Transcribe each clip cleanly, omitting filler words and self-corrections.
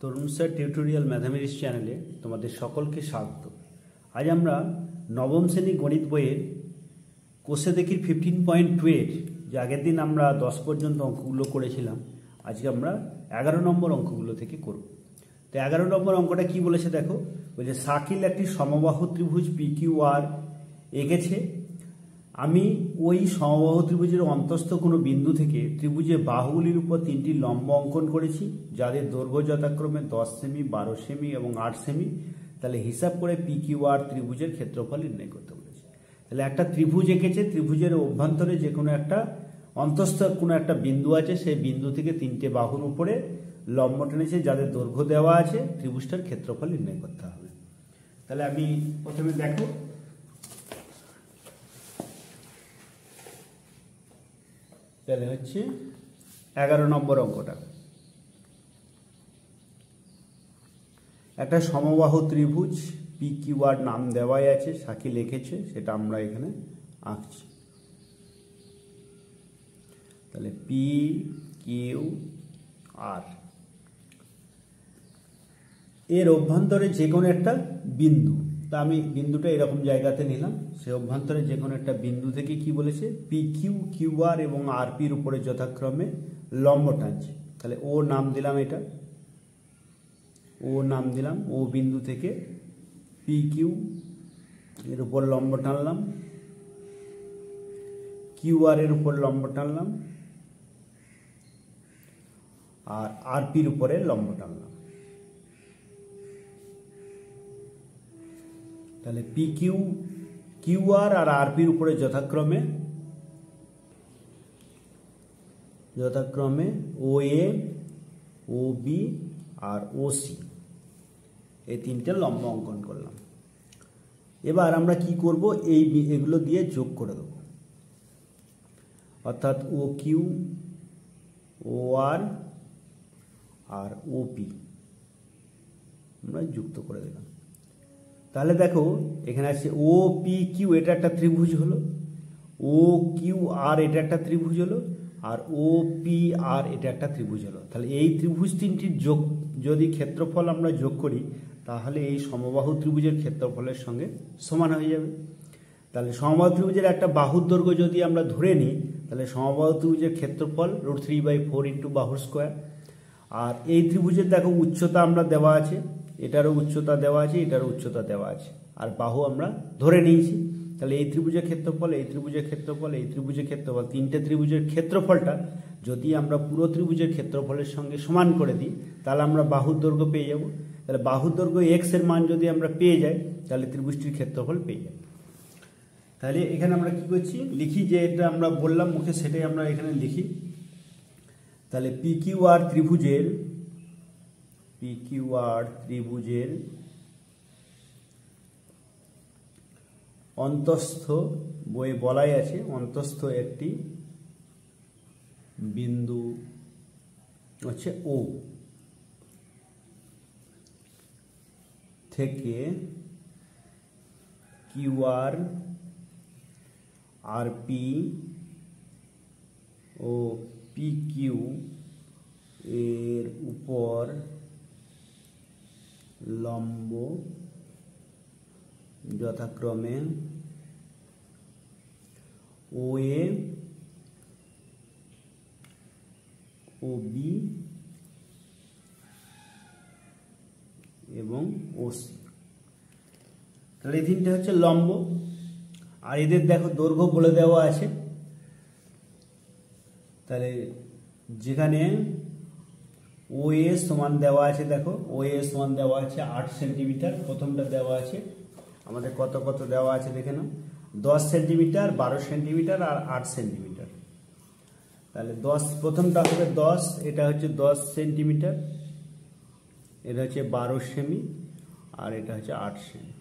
তরুণ sir tutorial mathematics চ্যানেলে তোমাদের সকলকে স্বাগত। আজ আমরা নবম শ্রেণী গণিত বইয়ের কোষে দেখি 15.2 যে আগের দিন আমরা 10 পর্যন্ত অঙ্কগুলো করেছিলাম, আজকে আমরা 11 নম্বর অঙ্কগুলো থেকে করব। তো 11 নম্বর অঙ্কটা কি বলেছে দেখো, বলছে শাকিল একটি সমবাহু ত্রিভুজ PQR এঁকেছে। আমি ওই সমবাহু ত্রিভুজের অন্তস্থ কোনো বিন্দু থেকে ত্রিভুজের বাহুগুলির উপর 3টি লম্ব অঙ্কন করেছি, যাদের দৈর্ঘ্য যথাক্রমে 10 সেমি, 12 সেমি এবং 8 সেমি। তাহলে হিসাব করে PQR ত্রিভুজের ক্ষেত্রফল নির্ণয় করতে বলেছে। তাহলে একটা ত্রিভুজ এঁকেছে, ত্রিভুজের অভ্যন্তরে যে কোনো একটা অন্তস্থ কোনো একটা বিন্দু আছে, সেই বিন্দু থেকে 3টে বাহুর উপরে লম্ব টেনেছে, যাদের দৈর্ঘ্য দেওয়া আছে। ত্রিভুজটার ক্ষেত্রফল নির্ণয় করতে হবে। তাহলে আমি প্রথমে দেখো, তাহলে হচ্ছে 11 নম্বর অঙ্কটা। একটা সমবাহু ত্রিভুজ PQR নাম দেওয়াই আছে, শাকিল লিখেছে, সেটা আমরা এখানে আঁকছি। তাহলে PQR এর অভ্যন্তরে যে কোনো একটা বিন্দু, তা আমি বিন্দুটা এরকম জায়গাতে নিলাম। সে অভ্যন্তরে যে কোনো একটা বিন্দু থেকে কি বলেছে, PQ, QR এবং RPর উপরে যথাক্রমে লম্ব টানছে। তাহলে ও নাম দিলাম, এটা ও নাম দিলাম। ও বিন্দু থেকে PQ এর উপর লম্ব টানলাম, QR এর উপর লম্ব টানলাম, আর RPর উপরে লম্ব টানলাম। তাহলে PQ, QR আর RPর উপরে যথাক্রমে OA, OB আর OC এই 3টে লম্ব অঙ্কন করলাম। এবার আমরা কি করব, এগুলো দিয়ে যোগ করে দেব, অর্থাৎ OQ, OR আর OP আমরা যুক্ত করে দিলাম। তাহলে দেখো এখানে আছে OPQ, এটা একটা ত্রিভুজ হলো, OQR এটা একটা ত্রিভুজ হলো, আর OPR এটা একটা ত্রিভুজ হলো। তাহলে এই ত্রিভুজ তিনটির যোগ যদি ক্ষেত্রফল আমরা যোগ করি, তাহলে এই সমবাহু ত্রিভুজের ক্ষেত্রফলের সঙ্গে সমান হয়ে যাবে। তাহলে সমবাহু ত্রিভুজের একটা বাহুর দৈর্ঘ্য যদি আমরা ধরে নিই, তাহলে সমবাহু ত্রিভুজের ক্ষেত্রফল √3/4 ইন্টু বাহুর স্কোয়ার। আর এই ত্রিভুজের দেখো উচ্চতা আমরা দেওয়া আছে, এটারও উচ্চতা দেওয়া আছে, এটারও উচ্চতা দেওয়া আছে, আর বাহু আমরা ধরে নিয়েছি। তাহলে এই ত্রিভুজের ক্ষেত্রফল, এই ত্রিভুজের ক্ষেত্রফল, এই ত্রিভুজের ক্ষেত্রফল, 3টে ত্রিভুজের ক্ষেত্রফলটা যদি আমরা পুরো ত্রিভুজের ক্ষেত্রফলের সঙ্গে সমান করে দিই, তাহলে আমরা বাহুর দৈর্ঘ্য পেয়ে যাব। তাহলে বাহুর দৈর্ঘ্য x এর মান যদি আমরা পেয়ে যাই, তাহলে ত্রিভুজটির ক্ষেত্রফল পেয়ে যাব। তাহলে এখানে আমরা কি করছি, লিখি যে এটা আমরা বললাম মুখে, সেটাই আমরা এখানে লিখি। তাহলে PQR ত্রিভুজের অন্তস্থ, বইয়ে বলাই আছে, অন্তস্থ একটি বিন্দু হচ্ছে O থেকে QR, RP ও PQ এর উপর লম্ব যথাক্রমে OA, OB এবং OC। তাহলে এই তিনটে হচ্ছে লম্ব, আর এদের দেখো দৈর্ঘ্য বলে দেওয়া আছে। তাহলে যেখানে OA সমান দেওয়া আছে, দেখো OA সমান দেওয়া আছে 8 সেন্টিমিটার, প্রথমটা দেওয়া আছে আমাদের কত কত দেওয়া আছে দেখে নাও, 10 সেন্টিমিটার, 12 সেন্টিমিটার আর 8 সেন্টিমিটার। তাহলে 10, প্রথমটা হবে 10, এটা হচ্ছে 10 সেন্টিমিটার, এটা হচ্ছে 12 সেমি, আর এটা হচ্ছে 8 সেমি।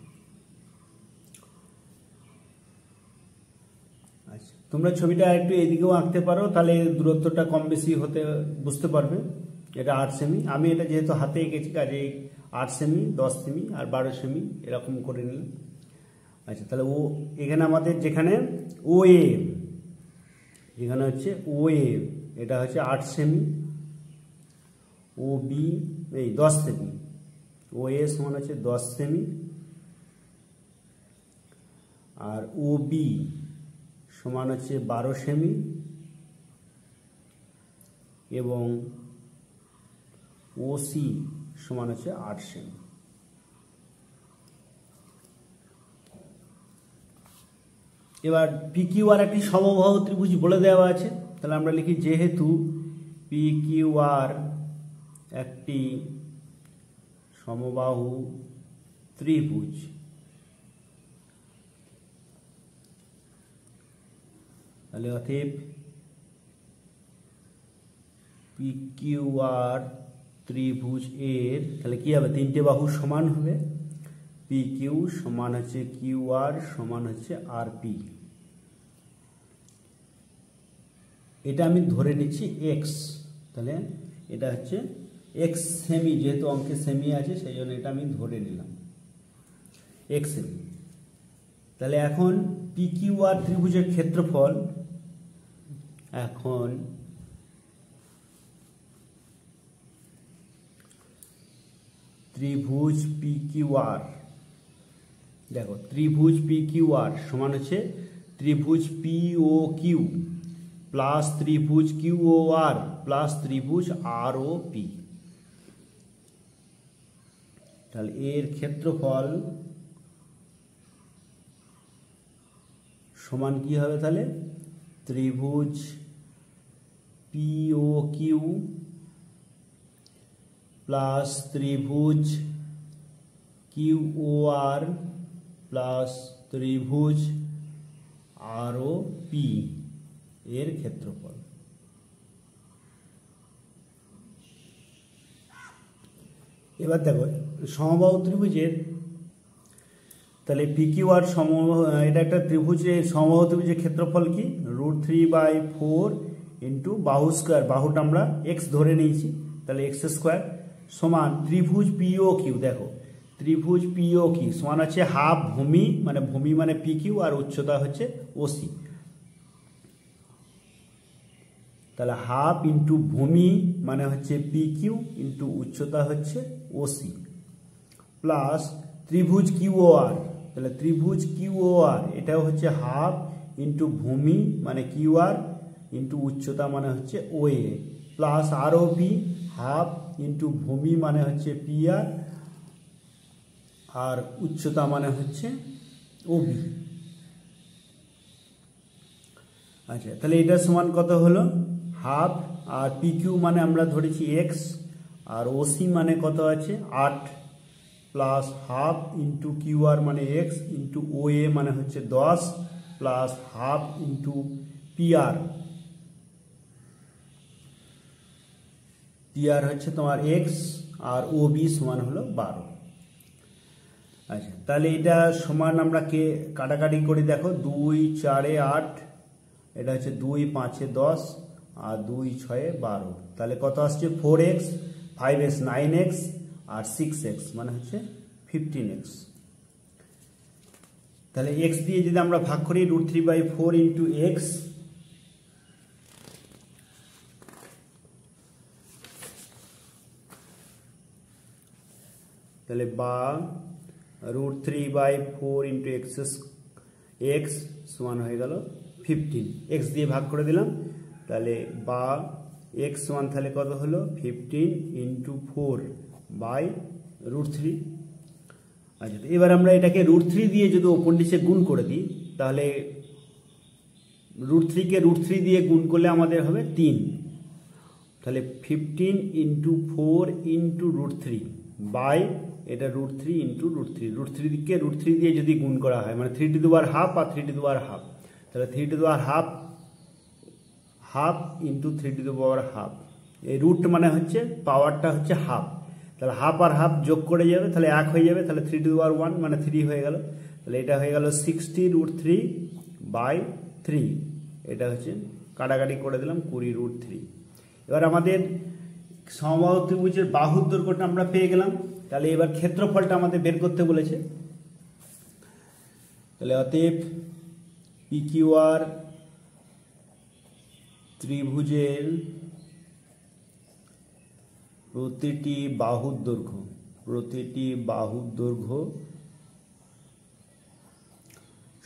আচ্ছা, তোমরা ছবিটা একটু এদিকেও আঁকতে পারো, তাহলে দূরত্বটা কম বেশি হতে বুঝতে পারবে। এটা 8 সেমি, আমি এটা যেহেতু হাতে এঁকেছি কাজে 8 সেমি, 10 সেমি আর 12 সেমি এরকম করে নিলাম। আচ্ছা, তাহলে এখানে আমাদের যেখানে OA, যেখানে হচ্ছে OA এটা হচ্ছে 8 সেমি, ও বি এই 10 সেমি, ও এ সমান হচ্ছে 10 সেমি, আর ও বি সমান হচ্ছে 12 সেমি, এবং ও সি সমান হচ্ছে 8 সেমি। এবার পি কিউ আর একটি সমবাহু ত্রিভুজ বলে দেওয়া আছে, তাহলে আমরা লিখি যেহেতু পি কিউ আর একটি সমবাহু ত্রিভুজ, তাহলে অতএব পি কিউ আর ত্রিভুজ এর তাহলে কি হবে, তিনটে বাহু সমান হবে, পি কিউ সমান হচ্ছে কিউ আর সমান হচ্ছে আর পি। এটা আমি ধরে নিচ্ছি এক্স, তাহলে এটা হচ্ছে এক্স সেমি, যেহেতু অঙ্কে সেমি আছে সেই জন্য এটা আমি ধরে নিলাম এক্স সেমি। তাহলে এখন পি কিউ আর ত্রিভুজের ক্ষেত্রফল, এখন ত্রিভুজ পি কিউ আর, দেখো ত্রিভুজ পি কিউ আর সমান হচ্ছে ত্রিভুজ পি ও কিউ প্লাস ত্রিভুজ কিউ ও আর প্লাস ত্রিভুজ আর ও পি। তাহলে এর ক্ষেত্রফল সমান কি হবে, তাহলে ত্রিভুজ পি ও কিউ প্লাস ত্রিভুজ কিউ ও আর প্লাস ত্রিভুজ আর ও পি এর ক্ষেত্রফল। এবার দেখো সমবাহু ত্রিভুজের, তাহলে পি কিউ আর এটা একটা ত্রিভুজের সমবাহু ত্রিভুজের ক্ষেত্রফল কি, √3/4 ইন্টু বাহু স্কোয়ার, বাহুটা আমরা এক্স ধরে নিয়েছি, তাহলে এক্স স্কোয়ার সমান ত্রিভুজ পিও কিউ, দেখো ত্রিভুজ পিও কিউ সমান হচ্ছে হাফ ভূমি, মানে ভূমি মানে পি কিউ আর উচ্চতা হচ্ছে ওসি, তাহলে হাফ ইন্টু ভূমি মানে হচ্ছে পি কিউ ইন্টু উচ্চতা হচ্ছে ওসি, প্লাস ত্রিভুজ কিউ ও আর, তাহলে ত্রিভুজ কিউ ও আর এটাও হচ্ছে হাফ ইন্টু ভূমি মানে কিউ আর ইন্টু উচ্চতা মানে হচ্ছে ও এ, প্লাস আর ও পি হাফ ইন্টু ভূমি মানে হচ্ছে পি আর আর উচ্চতা মানে হচ্ছে ও বি। আচ্ছা, তাহলে এটা সমান কত হলো, হাফ, আর পি কিউ মানে আমরা ধরেছি এক্স, আর ওসি মানে কত আছে 8, plus half into Q R মানে এক্স ইন্টু ও এ মানে হচ্ছে 10, plus half into P R হচ্ছে তোমার এক্স আর ও বি সমান হলো 12। আচ্ছা, তাহলে এটা সমান আমরা কে কাটাকাটি করে দেখো, 2 4 8, এটা হচ্ছে 2 5 10 আর 2 6 12, তাহলে কত আসছে 4x 5x 9x আর 6x মানে হচ্ছে 15x। তাহলে x দিয়ে যদি আমরা ভাগ করি √3/4 ইন্টু এক্স, তাহলে বা √3/4 ইন্টু এক্স সমান হয়ে গেল 15, এক্স দিয়ে ভাগ করে দিলাম, তাহলে বা এক্স সমান তাহলে কত হলো 15 ইন্টু 4/√3। আচ্ছা, এবার আমরা এটাকে √3 দিয়ে যদি ওপর নিচে গুণ করে দিই, তাহলে √3 কে √3 দিয়ে গুণ করলে আমাদের হবে 3, তাহলে 15 ইন্টু 4 ইন্টু √3 বাই এটা √3 ইন্টু √3 কে √3 দিয়ে যদি গুণ করা হয় মানে 3 টু দি পাওয়ার হাফ আর 3 টু দি পাওয়ার হাফ, তাহলে 3 to the power half into 3 to the power half, এই রুট মানে হচ্ছে পাওয়ারটা হচ্ছে হাফ, তাহলে হাফ আর হাফ যোগ করে যাবে তাহলে 1 হয়ে যাবে, তাহলে 3 টু দি পাওয়ার 1 মানে 3 হয়ে গেল, তাহলে এটা হয়ে গেল 60√3/3, এটা হচ্ছে কাটাকাটি করে দিলাম 20√3। এবার আমাদের সমবাহু ত্রিভুজের বাহুর দৈর্ঘ্যটা আমরা পেয়ে গেলাম, তাহলে এবার ক্ষেত্রফলটা আমাদের বের করতে বলেছে, তাহলে অতএব পি কিউ আর ত্রিভুজের প্রতিটি বাহুর দৈর্ঘ্য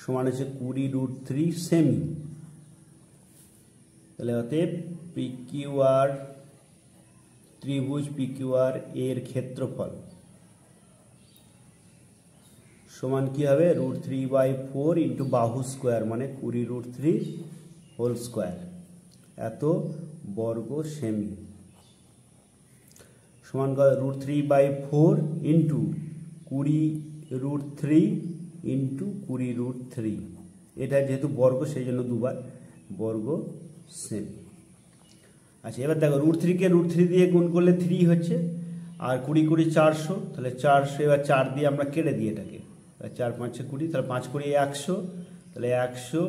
সমান হচ্ছে 20√3 সেমি। তাহলে অতএব পিকিউআর ত্রিভুজ পিকিউআর এর ক্ষেত্রফল সমান কি হবে √3/4 ইন্টু বাহু স্কোয়ার মানে 20√3 হোল স্কোয়ার এত বর্গ সেমি সমান √3/4 ইন্টু 20√3 ইন্টু 20√3। এটা যেহেতু বর্গ সেই জন্য দুবার বর্গ সেমি। আচ্ছা এবার দেখো √3 দিয়ে গুণ করলে 3 হচ্ছে, আর 20 20 400, তাহলে 400 এবার 4 দিয়ে আমরা কেটে দিই এটাকে, 4 5 20, তাহলে 5 20 100, তাহলে 100,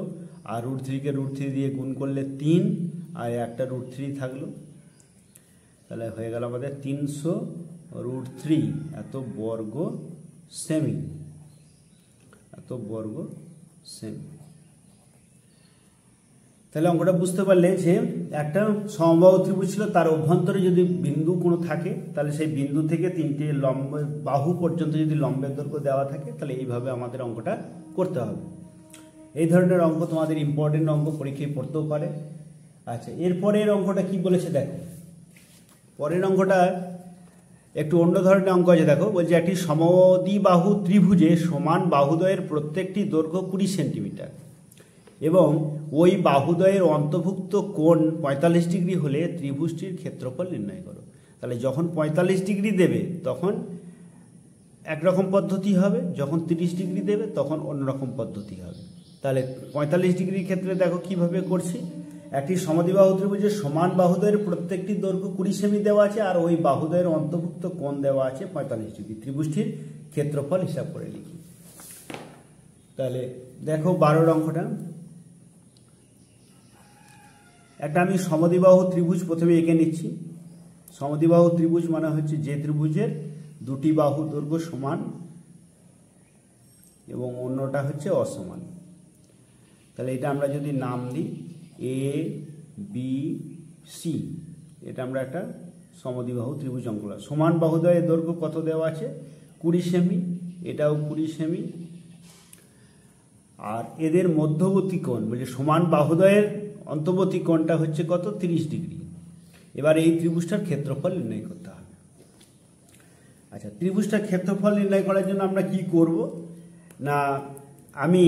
আর √3 দিয়ে গুণ করলে 3, আর একটা √3 থাকলো, তাহলে হয়ে গেল আমাদের 300√3 এত বর্গ সেমি। তাহলে অঙ্কটা বুঝতে পারলে যে একটা সমবাহু ত্রিভুজ ছিল, তার অভ্যন্তরে যদি বিন্দু কোনো থাকে তাহলে সেই বিন্দু থেকে 3টে লম্ব বাহু পর্যন্ত যদি লম্বের দৈর্ঘ্য দেওয়া থাকে তাহলে এইভাবে আমাদের অঙ্কটা করতে হবে। এই ধরনের অঙ্ক তোমাদের ইম্পর্টেন্ট অঙ্ক, পরীক্ষায় পড়তেও পারে। আচ্ছা এরপরের অঙ্কটা কি বলেছে দেখো, পরের অঙ্কটা একটু অন্য ধরনের অঙ্ক আছে। দেখো বলছে একটি সমদ্বিবাহু ত্রিভুজে সমান বাহুদ্বয়ের প্রত্যেকটি দৈর্ঘ্য 20 সেন্টিমিটার এবং ওই বাহুদ্বয়ের অন্তর্ভুক্ত কোণ 45 ডিগ্রি হলে ত্রিভুজটির ক্ষেত্রফল নির্ণয় করো। তাহলে যখন 45 ডিগ্রি দেবে তখন একরকম পদ্ধতি হবে, যখন 30 ডিগ্রি দেবে তখন অন্যরকম পদ্ধতি হবে। তাহলে 45 ডিগ্রির ক্ষেত্রে দেখো কিভাবে করছি, একটি সমদ্বিবাহু ত্রিভুজের সমান বাহুদ্বয়ের প্রত্যেকটি দৈর্ঘ্য 20 সেমি দেওয়া আছে আর ওই বাহুদ্বয়ের অন্তর্ভুক্ত কোণ দেওয়া আছে 45 ডিগ্রি। ত্রিভুজটির ক্ষেত্রফল হিসাব করে লিখি। তাহলে দেখো 12 অঙ্কটা, একটা আমি সমদ্বিবাহু ত্রিভুজ প্রথমে এঁকে নিচ্ছি। সমদ্বিবাহু ত্রিভুজ মানে হচ্ছে যে ত্রিভুজের দুটি বাহু দৈর্ঘ্য সমান এবং অন্যটা হচ্ছে অসমান। তাহলে এটা আমরা যদি নাম দিই ABC, এটা আমরা একটা সমদ্বিবাহু ত্রিভুজ অঙ্ক করলাম। সমান বাহুদ্বয়ের দৈর্ঘ্য কত দেওয়া আছে 20 সেমি, এটাও 20 সেমি, আর এদের মধ্যবর্তী কোণ বলছে সমান বাহুদ্বয়ের অন্তর্বর্তী কোণটা হচ্ছে কত 30 ডিগ্রি। এবার এই ত্রিভুজটার ক্ষেত্রফল নির্ণয় করতে হবে। আচ্ছা ত্রিভুজটার ক্ষেত্রফল নির্ণয় করার জন্য আমরা কি করব না, আমি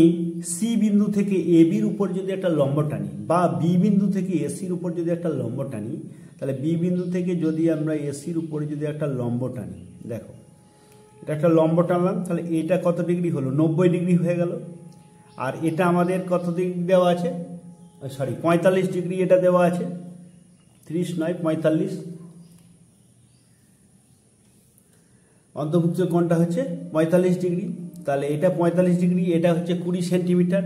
সি বিন্দু থেকে এ বির উপর যদি একটা লম্ব টানি বা বি বিন্দু থেকে এসির উপর যদি একটা লম্ব টানি, তাহলে বি বিন্দু থেকে যদি আমরা এসির উপরে যদি একটা লম্ব টানি, দেখো এটা একটা লম্ব টানলাম, তাহলে এটা কত ডিগ্রি হলো 90 ডিগ্রি হয়ে গেল। আর এটা আমাদের কত ডিগ্রি দেওয়া আছে, সরি 45 ডিগ্রি এটা দেওয়া আছে, 30 নয় 45। অন্তর্ভুক্ত কোণটা হচ্ছে 45 ডিগ্রি, তাহলে এটা 45 ডিগ্রি, এটা হচ্ছে 20 সেন্টিমিটার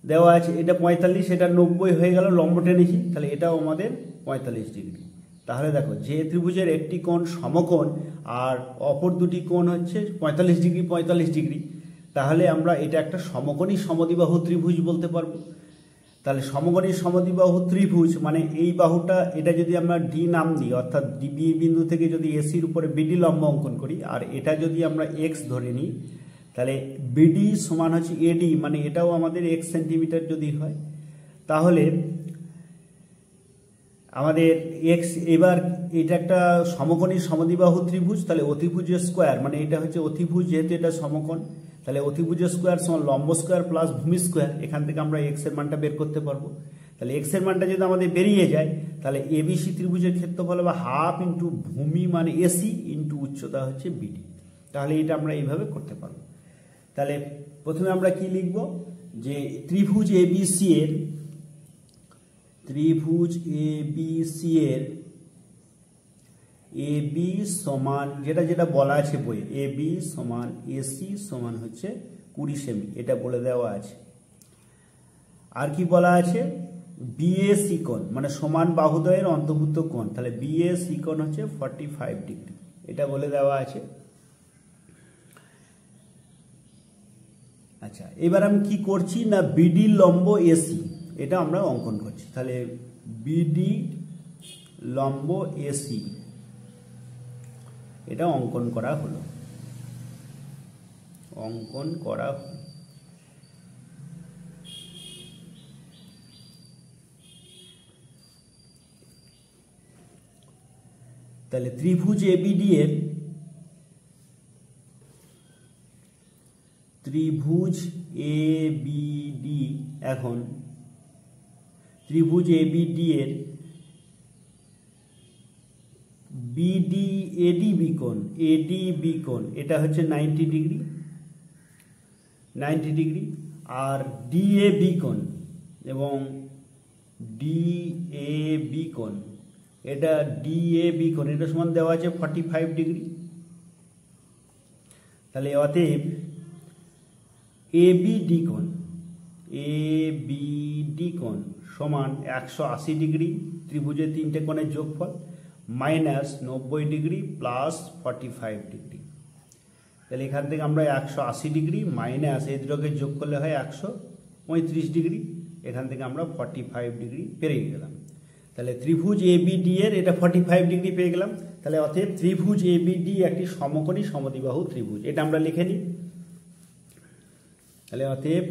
দেওয়া আছে, এটা 45, এটা 90 হয়ে গেল, লম্ব টেনেছি, তাহলে এটাও আমাদের 45 ডিগ্রি। তাহলে দেখো যে ত্রিভুজের একটি কোণ সমকোণ আর অপর দুটি কোণ হচ্ছে 45 ডিগ্রি 45 ডিগ্রি, তাহলে আমরা এটা একটা সমকোণী সমদ্বিবাহু ত্রিভুজ বলতে পারবো। তাহলে সমকোণী সমদ্বিবাহু ত্রিভুজ মানে এই বাহুটা, এটা যদি আমরা ডি নাম দিই, অর্থাৎ বি বিন্দু থেকে যদি এসির উপরে বিডি লম্ব অঙ্কন করি, আর এটা যদি আমরা এক্স ধরে নিই, তাহলে বিডি সমান হচ্ছে এডি, মানে এটাও আমাদের 1 সেন্টিমিটার যদি হয়, তাহলে আমাদের এক্স, এবার এটা একটা সমকোণী সমদ্বিবাহু ত্রিভুজ, তাহলে অতিভুজের স্কোয়ার মানে এটা হচ্ছে অতিভুজ, যেহেতু এটা সমকোণ, তাহলে অতিভুজের স্কোয়ার সমান লম্ব স্কোয়ার প্লাস ভূমি স্কোয়ার। এখান থেকে আমরা এক্স এর মানটা বের করতে পারবো। তাহলে এক্স এর মানটা যদি আমাদের বেরিয়ে যায়, তাহলে এবিসি ত্রিভুজের ক্ষেত্রফল হবে হাফ ইন্টু ভূমি মানে এসি ইন্টু উচ্চতা হচ্ছে বিডি। তাহলে এটা আমরা এইভাবে করতে পারবো। তাহলে প্রথমে আমরা কি লিখব, যে ত্রিভুজ এবিসি এর এবি সমান যেটা বলা আছে বই, এবি সমান এসি সমান হচ্ছে 20 সেমি, এটা বলে দেওয়া আছে। আর কি বলা আছে, বিএসি কোণ মানে সমান বাহুদ্বয়ের অন্তর্ভুক্ত কোণ, তাহলে বিএসি কোণ হচ্ছে 45 ডিগ্রি, এটা বলে দেওয়া আছে। আচ্ছা এবার আমি কি করছি না, বিডি লম্ব এসি এটা আমরা অঙ্কন করছি। তাহলে বিডি লম্ব এসি এটা অঙ্কন করা হলো, অঙ্কন করা হলো। তাহলে ত্রিভুজ এবিডি এর এখন ত্রিভুজ এবিডি এর বিডি এডি বিকোণ এটা হচ্ছে 90 ডিগ্রি, 90 ডিগ্রি। আর ডিএ বিকোণ এবং ডিএ কোণ, এটা ডিএ কোণ এটা সমান দেওয়া আছে 45 ডিগ্রি। তাহলে অতএব এবিডি কোণ সমান 180 ডিগ্রি, ত্রিভুজের তিনটে কোণের যোগফল, মাইনাস 90 ডিগ্রি প্লাস 45 ডিগ্রি। তাহলে এখান থেকে আমরা 180 ডিগ্রি মাইনাস এই দুটোকে যোগ করলে হয় 135 ডিগ্রি, এখান থেকে আমরা 45 ডিগ্রি পেয়ে গেলাম। তাহলে ত্রিভুজ এবিডি এর এটা 45 ডিগ্রি পেয়ে গেলাম। তাহলে অতএব ত্রিভুজ এবিডি একটি সমকোণী সমদ্বিবাহু ত্রিভুজ, এটা আমরা লিখে নিই। তাহলে অতএব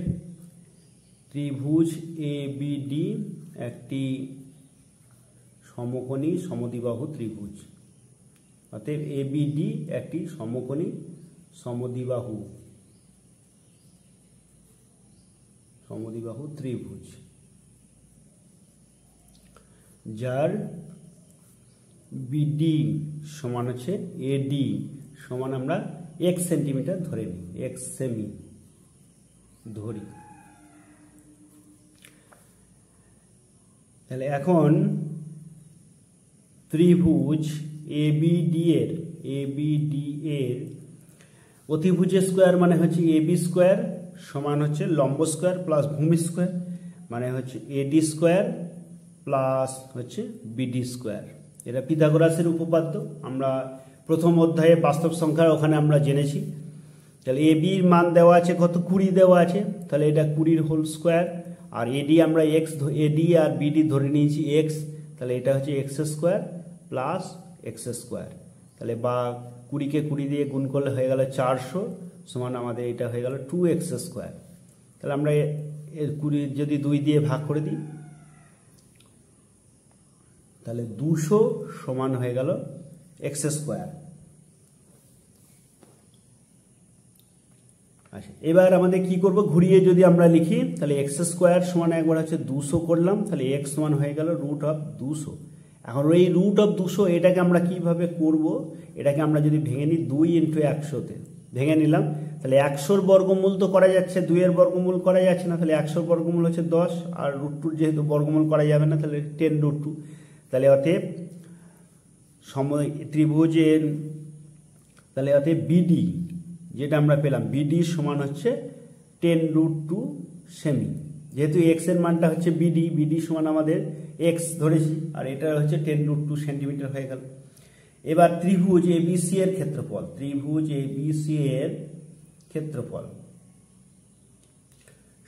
ত্রিভুজ এবিডি একটি সমকোণী সমদ্বিবাহু ত্রিভুজ, অতএব এবিডি একটি সমকোণী সমদ্বিবাহু ত্রিভুজ, যার বিডি সমান হচ্ছে এডি সমান আমরা 1 সেন্টিমিটার ধরে নিই, 1 সেমি ধরি। তাহলে এখন ত্রিভুজ এবিডি এর অতিভুজের স্কোয়ার মানে হচ্ছে এবি স্কোয়ার সমান হচ্ছে লম্ব স্কোয়ার প্লাস ভূমি স্কোয়ার মানে হচ্ছে এডি স্কোয়ার প্লাস হচ্ছে বিডি স্কোয়ার। এটা পিথাগোরাসের উপপাদ্য, আমরা প্রথম অধ্যায়ে বাস্তব সংখ্যার ওখানে আমরা জেনেছি। তাহলে এবির মান দেওয়া আছে কত, 20 দেওয়া আছে, তাহলে এটা 20 হোল স্কোয়ার। আর এডি আমরা এডি আর বিডি ধরে নিয়েছি এক্স, তাহলে এটা হচ্ছে x square plus x square. তাহলে বা 20কে 20 দিয়ে গুণ করলে হয়ে গেল 400 সমান আমাদের এটা হয়ে গেল 2x স্কোয়ার। তাহলে আমরা 20 যদি 2 দিয়ে ভাগ করে দিই তাহলে 200 সমান হয়ে গেল এক্স স্কোয়ার। আচ্ছা, এবার আমাদের কি করব, ঘুরিয়ে যদি আমরা লিখি তাহলে এক্স স্কোয়ার সমান একবার হচ্ছে 200 করলাম, তাহলে এক্স সমান হয়ে গেল √200। এখন এই √200 এটাকে আমরা কিভাবে করব, এটাকে আমরা যদি ভেঙে নিই 2 × 100-তে ভেঙে নিলাম, তাহলে 100-র বর্গমূল তো করা যাচ্ছে, 2-এর বর্গমূল করা যাচ্ছে না, তাহলে 100-র বর্গমূল হচ্ছে 10, আর √2 যেহেতু বর্গমূল করা যাবে না তাহলে 10√2। তাহলে অতএব ত্রিভুজের তাহলে অতএব বিডি যেটা আমরা পেলাম, বিডি সমান হচ্ছে 10√2 সেমি। যেহেতু এক্স এর মানটা হচ্ছে বিডি সমান আমাদের এক্স ধরেছি, আর এটা হচ্ছে 10√2 সেন্টিমিটার হয়ে গেল। এবার ত্রিভুজ এবিসি এর ক্ষেত্রফল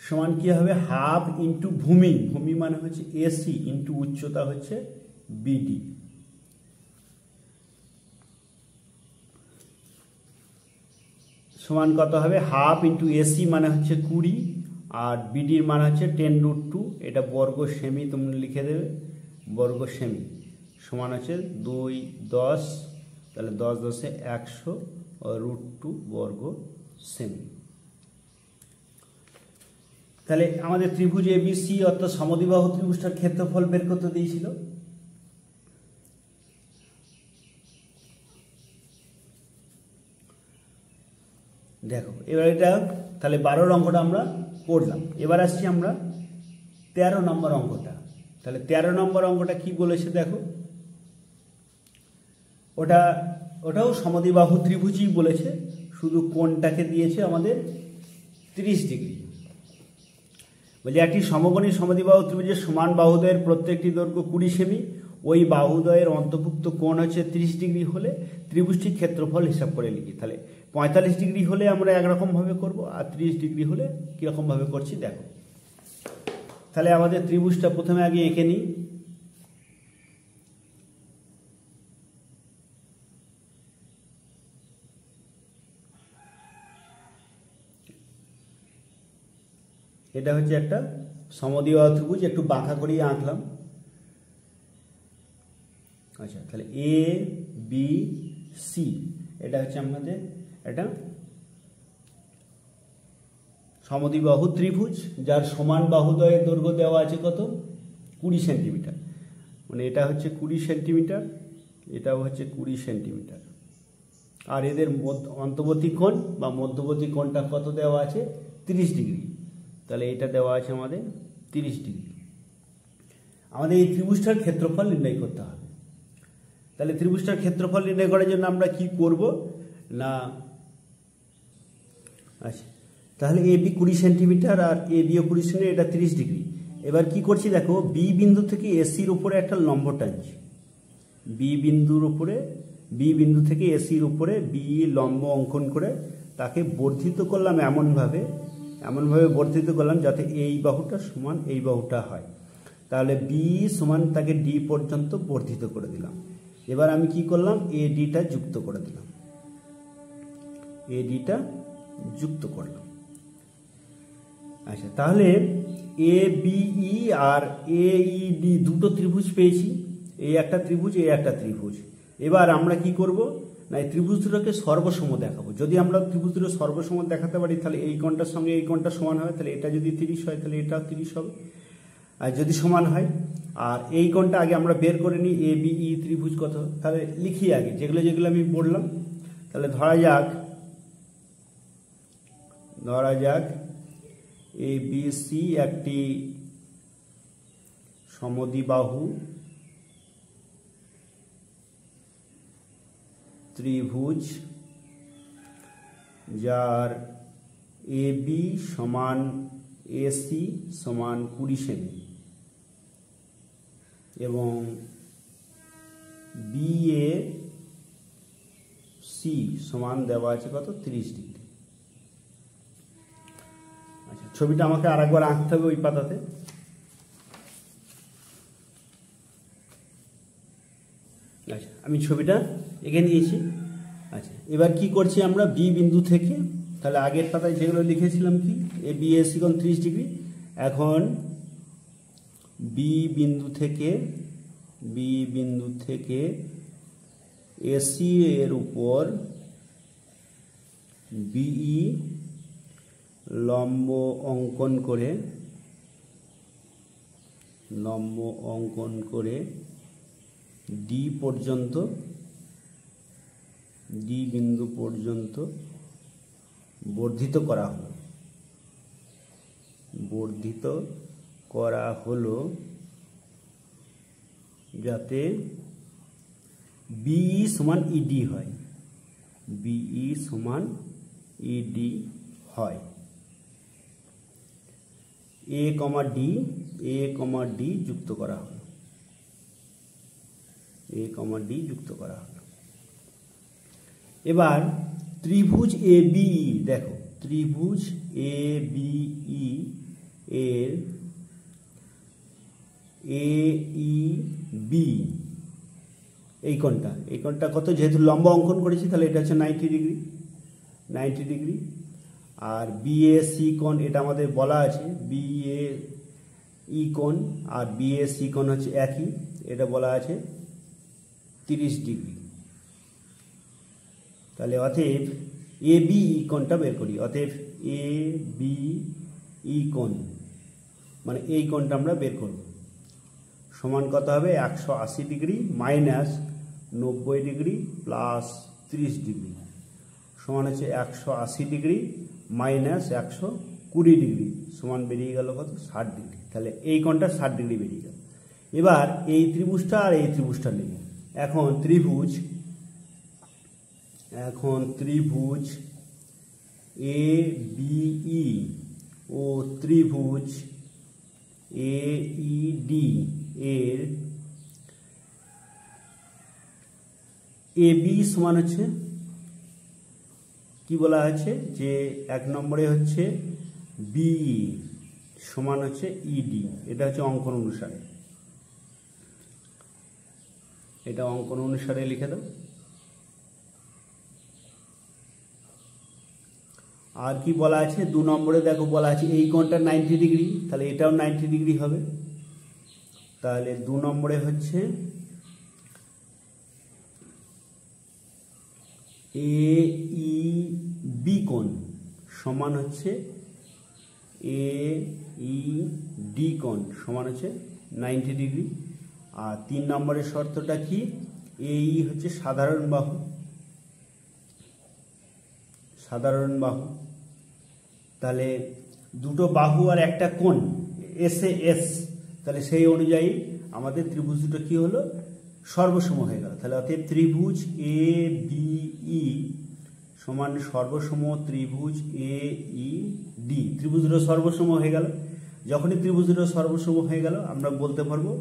সমান কি হবে, হাফ ইন্টু ভূমি মানে হচ্ছে এসি ইন্টু উচ্চতা হচ্ছে বিডি। সমান কত হবে, হাফ ইন্টু এসি মানে হচ্ছে 20 আর বিডির মান হচ্ছে 10√2, এটা বর্গ সেমি তোমরা লিখে দেবে, বর্গ সেমি সমান হচ্ছে 2 10, তাহলে 10 10 100 √2 বর্গ সেমি। তাহলে আমাদের ত্রিভুজ এবিসি অর্থাৎ সমদ্বিবাহু ত্রিভুজটার ক্ষেত্রফল বের করতে দিয়েছিল। দেখো এবার এটা তাহলে 12 অঙ্কটা আমরা করলাম, এবার আসছি আমরা 13 নম্বর অঙ্কটা। তাহলে 13 নম্বর অঙ্কটা কি বলেছে দেখো, ওটাও সমদ্বিবাহু ত্রিভুজই বলেছে, শুধু কোণটাকে দিয়েছে আমাদের 30 ডিগ্রি। বলে একটি সমকোণী সমদ্বিবাহু ত্রিভুজের সমান বাহুদ্বয়ের প্রত্যেকটি দৈর্ঘ্য 20 সেমি, ওই বাহুদ্বয়ের অন্তর্ভুক্ত কোণ হচ্ছে 30 ডিগ্রি হলে ত্রিভুজটির ক্ষেত্রফল হিসাব করে লিখি। তাহলে 45 ডিগ্রি হলে আমরা একরকম ভাবে করব, আর 30 ডিগ্রি হলে কিরকম ভাবে করছি দেখো। তাহলে আমাদের ত্রিভুজটা প্রথমে আগে এঁকে নিই। এটা হচ্ছে একটা সমদ্বিবাহু ত্রিভুজ, একটু বাঁকা করিয়ে আঁকলাম। আচ্ছা, তাহলে এ বি সি এটা হচ্ছে আমাদের একটা সমদ্বিবাহু ত্রিভুজ, যার সমান বাহুদ্বয়ের দৈর্ঘ্য দেওয়া আছে কত, 20 সেন্টিমিটার। মানে এটা হচ্ছে 20 সেন্টিমিটার, এটাও হচ্ছে 20 সেন্টিমিটার। আর এদের অন্তর্বর্তী কোণ বা মধ্যবর্তী কোণটা কত দেওয়া আছে, 30 ডিগ্রি। তাহলে এটা দেওয়া আছে আমাদের 30 ডিগ্রি। আমাদের এই ত্রিভুজটার ক্ষেত্রফল নির্ণয় করতে হবে। তাহলে ত্রিভুজটার ক্ষেত্রফল নির্ণয় করার জন্য আমরা কি করব না, আচ্ছা তাহলে A B 20 centimetre R A bio 20 centimetre, এটা 30 ডিগ্রি। এবার কি করছি দেখো, বি বিন্দু থেকে এসির উপরে একটা লম্ব টানছি। বি বিন্দু থেকে এসির উপরে বি লম্ব অঙ্কন করে তাকে বর্ধিত করলাম এমনভাবে বর্ধিত করলাম যাতে এই বাহুটা সমান এই বাহুটা হয়। তাহলে বি সমান তাকে ডি পর্যন্ত বর্ধিত করে দিলাম। এবার আমি কি করলাম, এ ডিটা যুক্ত করে দিলাম, এ ডিটা যুক্ত করলাম। আচ্ছা, তাহলে এ BE R A E D দুটো ত্রিভুজ পেয়েছি, এই একটা ত্রিভুজ, এই একটা ত্রিভুজ। এবার আমরা কি করব না, এই ত্রিভুজ দুটোকে সর্বসম দেখাবো। যদি আমরা ত্রিভুজ দুটো সর্বসম দেখাতে পারি তাহলে এই কোণটার সঙ্গে এই কোণটা সমান হবে, তাহলে এটা যদি 30 হয় তাহলে এটাও 30 হবে, আর যদি সমান হয়। আর এই কোণটা আগে আমরা বের করে নিই, এ বিই ত্রিভুজ কত, তাহলে লিখি আগে যেগুলো যেগুলো আমি বললাম। তাহলে ধরা যাক এ বি সি একটি সমদ্বিবাহু ত্রিভুজ, যার এ বি সমান এসি সমান 20 সেমি এবং বি এ সি সমান দেওয়া আছে কত, 30 ডিগ্রি। আচ্ছা, ছবিটা আমাকে আরেকবার আঁকতে হবে ওই পাতাতে। আচ্ছা, আমি ছবিটা এঁকে নিয়েছি। আচ্ছা, এবার কি করছি আমরা, বি বিন্দু থেকে, তাহলে আগের পাতায় যেগুলো লিখেছিলাম কি, এ বি এ সি কোণ 30 ডিগ্রি। এখন বি বিন্দু থেকে এসি এর উপর বিই লম্ব অঙ্কন করে ডি বিন্দু পর্যন্ত বর্ধিত করা হলো যাতে বিই সমান ইডি হয়, এ কমা ডি যুক্ত করা হলো, এবার ত্রিভুজ এ বিই, দেখো ত্রিভুজ এ বিই এর এ ই বি এই কোণটা কত, যেহেতু লম্ব অঙ্কন করেছি তাহলে এটা হচ্ছে 90 ডিগ্রি। আর বিএসি কোণ এটা আমাদের বলা আছে, বিএই কোণ আর বিএসি কোণ হচ্ছে একই, এটা বলা আছে 30 ডিগ্রি। তাহলে অতএব এ বিই কোণটা বের করি, অতএব এ বিই কোণ মানে এই কোণটা আমরা বের করব, সমান কত হবে, 180 degree minus 90 degree plus 30 degree সমান হচ্ছে 180 ডিগ্রি মাইনাস 120 ডিগ্রি সমান বেরিয়ে গেল কত, 60 ডিগ্রি। তাহলে এই কোণটা 60 ডিগ্রি বেরিয়ে গেল। এবার এই ত্রিভুজটা আর এই ত্রিভুজটা নেব। এখন ত্রিভুজ এ বিই ও ত্রিভুজ এ ই ডি এর এ বি সমান হচ্ছে কি বলা আছে, যে 1 নম্বরে হচ্ছে বিই সমান হচ্ছে ইডি, এটা হচ্ছে অঙ্কন অনুসারে, এটা অঙ্কন অনুসারে লিখে দাও। আর কি বলা আছে 2 নম্বরে দেখো বলা আছে এই কোণটা 90 ডিগ্রি, তাহলে এটাও 90 ডিগ্রি হবে। তাহলে 2 নম্বরে হচ্ছে AEB কোণ সমান হচ্ছে AED কোণ সমান হচ্ছে 90 ডিগ্রি। আর 3 নম্বরের শর্তটা কি, AE হচ্ছে সাধারণ বাহু, সাধারণ বাহু। তাহলে দুটো বাহু আর একটা কোণ SAS, তাহলে সেই অনুযায়ী আমাদের ত্রিভুজ দুটো কি হলো, সর্বসম হয়ে গেল। তাহলে অতএব ত্রিভুজ ABE সমান সর্বসম ত্রিভুজ AED। ত্রিভুজ দুটো সর্বসম হয়ে গেল। যখনই ত্রিভুজ দুটো সর্বসম হয়ে গেল আমরা বলতে পারবো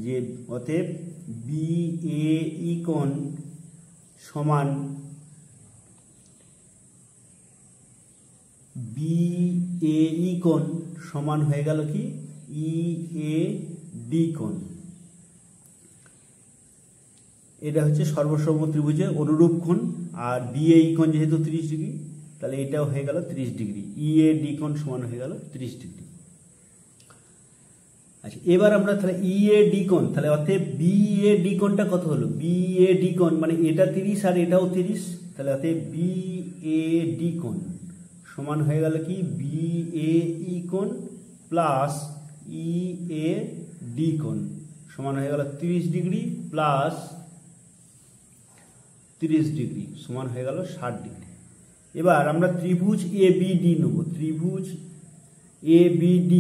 যে অতএব BAE কোণ সমান BAE কোণ সমান হয়ে গেল কি EAD কোণ। এটা হচ্ছে সর্বসম ত্রিভুজের অনুরূপ কোণ। আর BAE কোণ যেহেতু 30 ডিগ্রি, তাহলে এটাও হয়ে গেল 30 ডিগ্রি। EAD কোণ সমান হয়ে গেল 30 ডিগ্রি। আচ্ছা, এবার আমরা তাহলে EAD কোণ, তাহলে অতএব BAD কোণটা কত হলো, BAD কোণ মানে এটা 30 আর এটাও 30, তাহলে অতএব BAD কোণ সমান হয়ে গেল কি BAE কোণ প্লাস EAD কোণ সমান হয়ে গেল 30 ডিগ্রি প্লাস 30 ডিগ্রি সমান হয়ে গেল 60 ডিগ্রি। এবার আমরা ত্রিভুজ ABD নেব। ত্রিভুজ ABD,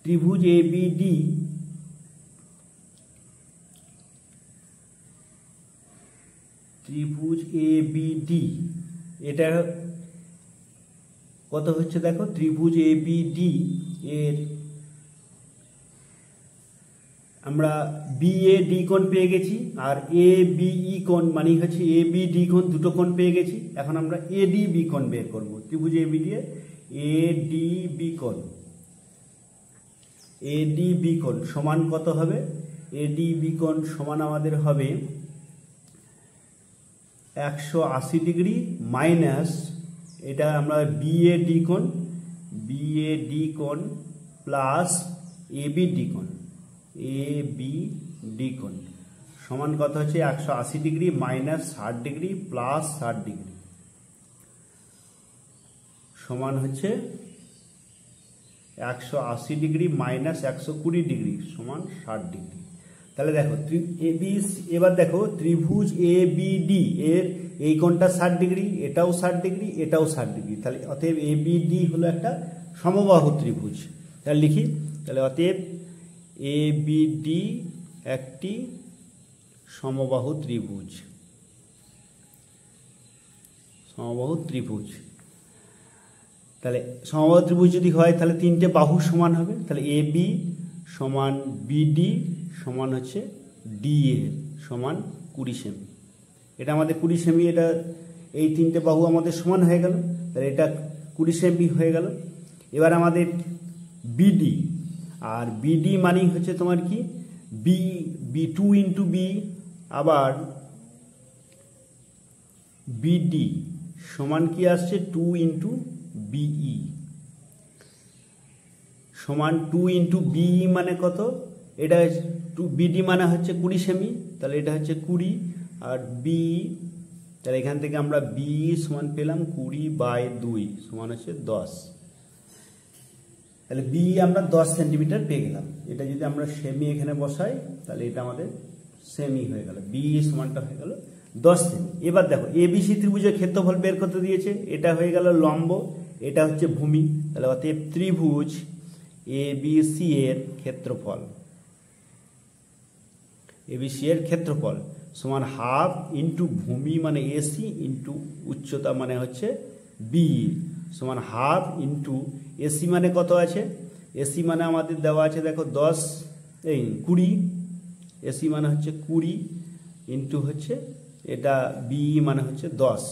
ত্রিভুজ ABD ত্রিভুজ ABD এটা কত হচ্ছে দেখো, ত্রিভুজ ABD এর আমরা BAD কোণ পেয়ে গেছি আর ABE কোণ মানে হচ্ছে ABD কোণ, দুটো কোণ পেয়ে গেছি। এখন আমরা ADB কোণ বের করব। ত্রিভুজ ABD এর ADB কোণ, ADB কোণ সমান কত হবে, ADB কোণ সমান আমাদের হবে 180 ডিগ্রি মাইনাস এটা আমরা BAD কোণ, BAD কোণ প্লাস ABD কোণ, ABD কোণ সমান কত হচ্ছে 180 degree minus 60 degree plus 60 degree সমান হচ্ছে 180 ডিগ্রি মাইনাস 120 ডিগ্রি সমান 60 ডিগ্রি। তাহলে দেখো এবার দেখো ত্রিভুজ ABD এর এই কোণটা 60 ডিগ্রি, এটাও 60 ডিগ্রি, এটাও 60 ডিগ্রি। তাহলে অতএব ABD হলো একটা সমবাহু ত্রিভুজ। তাহলে লিখি, তাহলে অতএব ABD একটি সমবাহু ত্রিভুজ, সমবাহু ত্রিভুজ। তাহলে সমবাহু ত্রিভুজ যদি হয় তাহলে তিনটে বাহু সমান হবে। তাহলে AB সমান BD সমান হচ্ছে DA সমান 20 সেমি। এটা আমাদের 20 সেমি, এটা এই তিনটে বাহু আমাদের সমান হয়ে গেল, তাহলে এটা 20 সেমি হয়ে গেল। এবার আমাদের BD, আর BD মানেই হচ্ছে তোমার কি B2 ইন্টু B, আবার BD সমান কি আসছে 2 ইন্টু BE সমান 2 ইন্টু BE মানে কত, এটা BD মানে হচ্ছে 20 সেমি, তাহলে এটা হচ্ছে 20 আর BE, তাহলে এখান থেকে আমরা BE সমান পেলাম 20/2 সমান হচ্ছে 10। তাহলে BE আমরা 10 সেন্টিমিটার পেয়ে গেলাম। এটা যদি আমরা সেমি এখানে বসাই তাহলে এটা আমাদের সেমি হয়ে গেল, BE সমানটা হয়ে গেল 10 সেমি। এবার দেখো ABC ত্রিভুজের ক্ষেত্রফল বের করতে দিয়েছে, এটা হয়ে গেল লম্ব, এটা হচ্ছে ভূমি। তাহলে অতএব ত্রিভুজ ABC এর ক্ষেত্রফল, ABC এর ক্ষেত্রফল সমান হাফ ইন্টু ভূমি মানে AC ইন্টু উচ্চতা মানে হচ্ছে BE সমান হাফ ইন্টু AC মানে কত আছে, AC মানে আমাদের দেওয়া আছে দেখো 20, AC মানে হচ্ছে 20 ইন্টু হচ্ছে এটা BE মানে হচ্ছে 10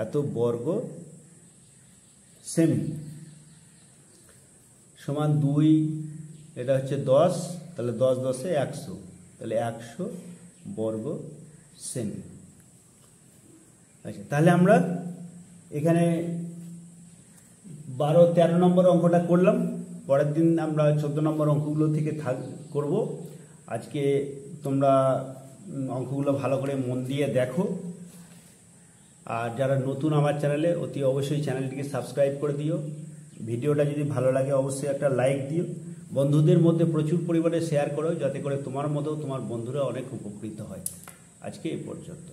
এত বর্গ সেমি সমান 2, এটা হচ্ছে 10, তাহলে 10 10 100, তাহলে 100 বর্গ সেমি। আচ্ছা, তাহলে আমরা এখানে 12-13 নম্বর অঙ্কটা করলাম। পরের দিন আমরা 14 নম্বর অঙ্কগুলো থেকে করব। আজকে তোমরা অঙ্কগুলো ভালো করে মন দিয়ে দেখো। আর যারা নতুন আমার চ্যানেলে, অতি অবশ্যই চ্যানেলটিকে সাবস্ক্রাইব করে দিও। ভিডিওটা যদি ভালো লাগে অবশ্যই একটা লাইক দিও। বন্ধুদের মধ্যে প্রচুর পরিমাণে শেয়ার করো, যাতে করে তোমার মতো তোমার বন্ধুরা অনেক উপকৃত হয়। আজকে এই পর্যন্ত।